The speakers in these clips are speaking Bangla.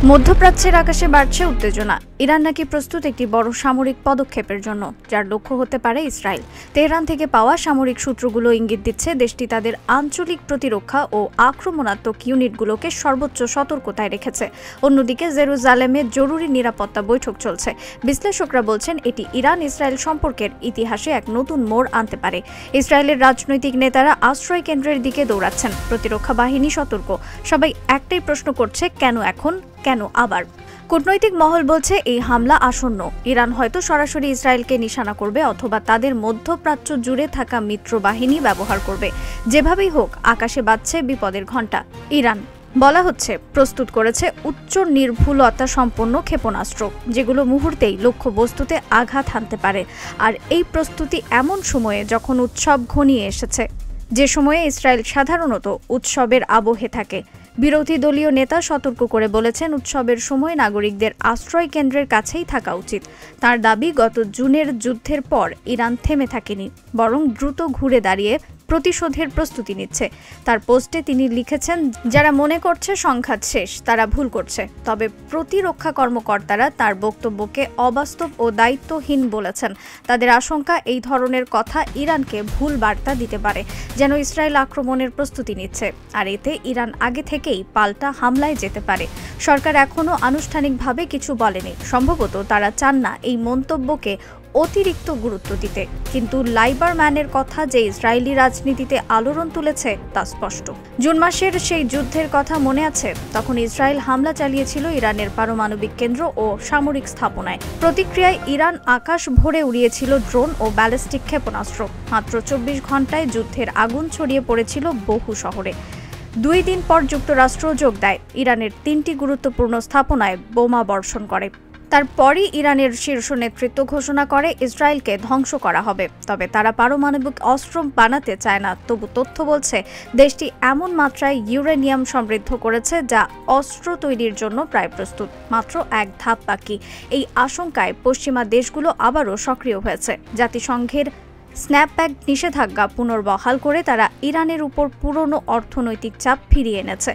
মধ্যপ্রাচ্যের আকাশে বাড়ছে উত্তেজনা। ইরান নাকি প্রস্তুত একটি বড় সামরিক পদক্ষেপের জন্য, যার লক্ষ্য হতে পারে ইসরায়েল। তেহরান থেকে পাওয়া সামরিক সূত্রগুলো ইঙ্গিত দিচ্ছে দেশটি তাদের আঞ্চলিক প্রতিরক্ষা ও আক্রমণাত্মক ইউনিটগুলোকে সর্বোচ্চ সতর্কতায় রেখেছে। অন্যদিকে জেরুজালেমে জরুরি নিরাপত্তা বৈঠক চলছে। বিশ্লেষকরা বলছেন এটি ইরান ইসরায়েল সম্পর্কের ইতিহাসে এক নতুন মোড় আনতে পারে। ইসরায়েলের রাজনৈতিক নেতারা আশ্রয় কেন্দ্রের দিকে দৌড়াচ্ছেন, প্রতিরক্ষা বাহিনী সতর্ক। সবাই একটাই প্রশ্ন করছে, কেন এখন, কেন আবার? কূটনৈতিক মহল বলছে এই হামলা আসন্ন। ইরান হয়তো সরাসরি ইসরায়েলকে নিশানা করবে অথবা তাদের মধ্যপ্রাচ্য জুড়ে থাকা মিত্র বাহিনী ব্যবহার করবে। যেভাবেই হোক, আকাশে বাজছে বিপদের ঘণ্টা। ইরান বলা হচ্ছে প্রস্তুত করেছে উচ্চ নির্ভুলতা সম্পন্ন ক্ষেপণাস্ত্র, যেগুলো মুহূর্তেই লক্ষ্যবস্তুতে আঘাত হানতে পারে। আর এই প্রস্তুতি এমন সময়ে যখন উৎসব ঘনিয়ে এসেছে, যে সময়ে ইসরায়েল সাধারণত উৎসবের আবহে থাকে। বিরোধী দলীয় নেতা সতর্ক করে বলেছেন উৎসবের সময় নাগরিকদের আশ্রয় কেন্দ্রের কাছেই থাকা উচিত। তার দাবি, গত জুনের যুদ্ধের পর ইরান থেমে থাকেনি, বরং দ্রুত ঘুরে দাঁড়িয়ে প্রতিশোধের প্রস্তুতি নিচ্ছে। তার পোস্টে তিনি লিখেছেন, যারা মনে করছে সংঘাত শেষ তারা ভুল করছে। তবে প্রতিরক্ষা কর্মকর্তারা তার বক্তব্যকে অবাস্তব ও দায়িত্বহীন বলেছেন। তাদের আশঙ্কা, এই ধরনের কথা ইরানকে ভুল বার্তা দিতে পারে, যেন ইসরায়েল আক্রমণের প্রস্তুতি নিচ্ছে। আর এতে ইরান আগে থেকেই পাল্টা হামলায় যেতে পারে। সরকার এখনও আনুষ্ঠানিকভাবে কিছু বলেনি। সম্ভবত তারা চান না এই মন্তব্যকে অতিরিক্ত গুরুত্ব দিতে। কিন্তু লাইবারম্যানের কথা যে ইসরায়েলি রাজনীতিতে আলোড়ন তুলেছে তা স্পষ্ট। জুন মাসের সেই যুদ্ধের কথা মনে আছে? তখন ইসরায়েল হামলা চালিয়েছিল ইরানের পারমাণবিক কেন্দ্র ও সামরিক স্থাপনায়। প্রতিক্রিয়ায় ইরান আকাশ ভরে উড়িয়েছিল ড্রোন ও ব্যালিস্টিক ক্ষেপণাস্ত্র। মাত্র 24 ঘণ্টায় যুদ্ধের আগুন ছড়িয়ে পড়েছিল বহু শহরে। 2 দিন পর যুক্তরাষ্ট্র যোগ দেয়, ইরানের 3টি গুরুত্বপূর্ণ স্থাপনায় বোমা বর্ষণ করে। তারপরই ইরানের শীর্ষ নেতৃত্ব ঘোষণা করে ইসরায়েলকে ধ্বংস করা হবে। তবে তারা পারমাণবিক অস্ত্র বানাতে চায় না। তবু তথ্য বলছে দেশটি এমন মাত্রায় ইউরেনিয়াম সমৃদ্ধ করেছে যা অস্ত্র তৈরির জন্য প্রায় প্রস্তুত। মাত্র এক ধাপ বাকি। এই আশঙ্কায় পশ্চিমা দেশগুলো আবারও সক্রিয় হয়েছে। জাতিসংঘের স্ন্যাপব্যাক নিষেধাজ্ঞা পুনর্বহাল করে তারা ইরানের উপর পুরনো অর্থনৈতিক চাপ ফিরিয়ে এনেছে।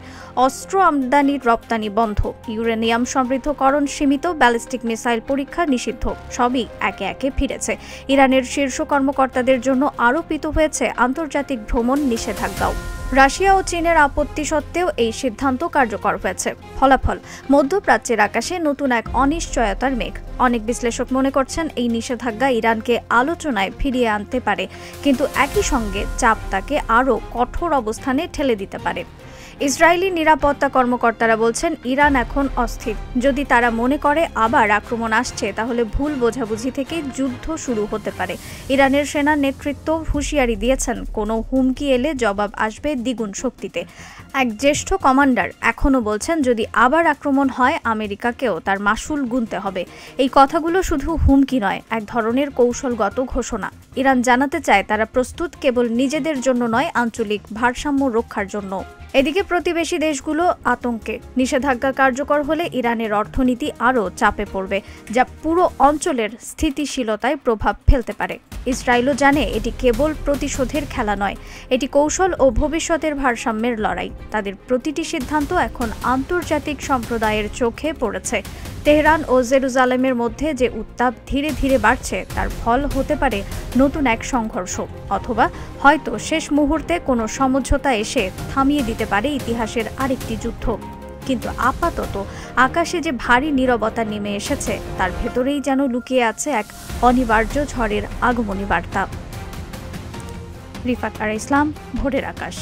অস্ত্র আমদানি রপ্তানি বন্ধ, ইউরেনিয়াম সমৃদ্ধকরণ সীমিত, ব্যালিস্টিক মিসাইল পরীক্ষা নিষিদ্ধ, সবই একে একে ফিরেছে। ইরানের শীর্ষ কর্মকর্তাদের জন্য আরোপিত হয়েছে আন্তর্জাতিক ভ্রমণ নিষেধাজ্ঞাও। রাশিয়া ও চীনের আপত্তি সত্ত্বেও এই সিদ্ধান্ত কার্যকর হয়েছে। ফলাফল, মধ্যপ্রাচ্যের আকাশে নতুন এক অনিশ্চয়তার মেঘ। অনেক বিশ্লেষক মনে করছেন এই নিষেধাজ্ঞা ইরানকে আলোচনায় ফিরিয়ে আনতে পারে, কিন্তু একই সঙ্গে চাপ তাকে আরও কঠোর অবস্থানে ঠেলে দিতে পারে। ইসরায়েলি নিরাপত্তা কর্মকর্তারা বলছেন ইরান এখন অস্থির। যদি তারা মনে করে আবার আক্রমণ আসছে, তাহলে ভুল বোঝাবুঝি থেকে যুদ্ধ শুরু হতে পারে। ইরানের সেনা নেতৃত্ব হুঁশিয়ারি দিয়েছেন, কোনো হুমকি এলে জবাব আসবে দ্বিগুণ শক্তিতে। এক জ্যেষ্ঠ কমান্ডার এখনও বলছেন, যদি আবার আক্রমণ হয় আমেরিকাকেও তার মাসুল গুনতে হবে। এই কথাগুলো শুধু হুমকি নয়, এক ধরনের কৌশলগত ঘোষণা। ইরান জানাতে চায় তারা প্রস্তুত কেবল নিজেদের জন্য নয়, আঞ্চলিক ভারসাম্য রক্ষার জন্য। এদিকে প্রতিবেশী দেশগুলো আতঙ্কে। নিষেধাজ্ঞা কার্যকর হলে ইরানের অর্থনীতি আরও চাপে পড়বে, যা পুরো অঞ্চলের স্থিতিশীলতায় প্রভাব ফেলতে পারে। ইসরায়েলও জানে এটি কেবল প্রতিশোধের খেলা নয়, এটি কৌশল ও ভবিষ্যতের ভারসাম্যের লড়াই। তাদের প্রতিটি সিদ্ধান্ত এখন আন্তর্জাতিক সম্প্রদায়ের চোখে পড়েছে। তেহরান ও জেরুজালেমের মধ্যে যে উত্তাপ ধীরে ধীরে বাড়ছে, তার ফল হতে পারে নতুন এক সংঘর্ষ, অথবা হয়তো শেষ মুহূর্তে কোনো সমঝোতা এসে থামিয়ে দিতে পারে ইতিহাসের আরেকটি যুদ্ধ। কিন্তু আপাতত আকাশে যে ভারী নীরবতা নেমে এসেছে, তার ভেতরেই যেন লুকিয়ে আছে এক অনিবার্য ঝড়ের আগমনী বার্তা। রিফাত আর ইসলাম, ভোরের আকাশ।